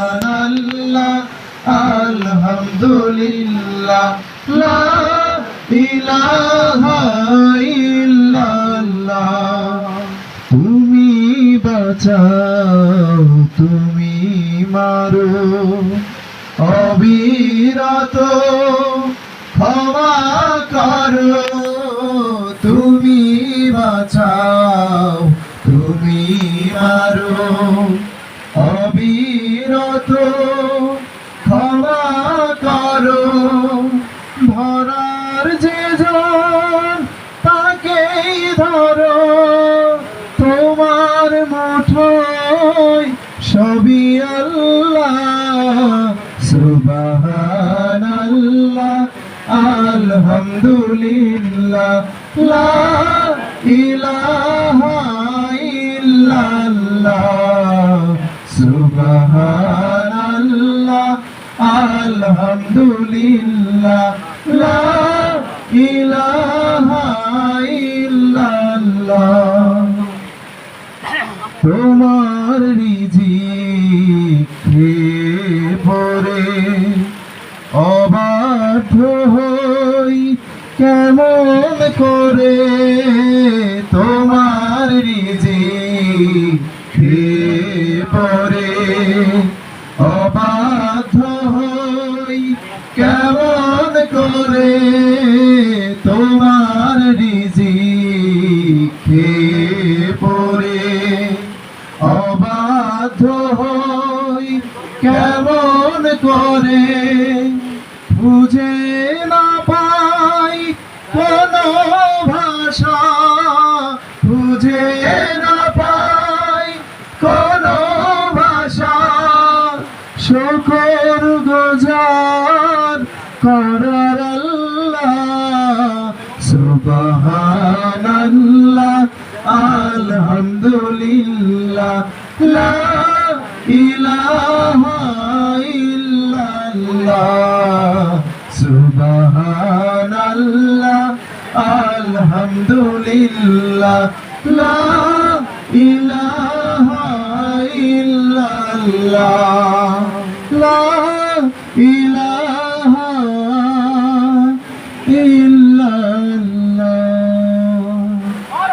সুবহানাল্লাহ আলহামদুলিল্লাহ লা ইলাহা ইল্লাল্লাহ। তুমি বাঁচাও তুমি মারো অবিরত ক্ষমা করো। তুমি বাঁচাও তুমি মারো অবিরত ক্ষমা করো। ধরার যে জন তাকেই ধরো, তোমার মুঠোয় সবই আল্লাহ। সুবহানাল্লাহ আলহামদুলিল্লাহ লা ইলাহা ইল্লাল্লাহ। সুবহানাল্লাহ আলহামদুলিল্লাহ লা ইলাহা ইল্লাল্লাহ। তোমার রিজিক খেয়ে পরে অবাধ্য হই কেমন করে। তোমার রিজিক খেয়ে পরে অবাধ্য হই কেমন করে। তোমার রিজিক খেয়ে পরে অবাধ্য হই কেমন করে। খুঁজে না পাই কোনো ভাষা, খুঁজে না পাই কোনো ভাষা। শুকর গুজার করার আল্লাহ। সুবহানাল্লাহ আলহামদুলিল্লাহ লা ইলাহা ইল্লাল্লাহ। সুবহানাল্লাহ আলহামদুলিল্লাহ লা ইলাহা ইল্লাল্লাহ লা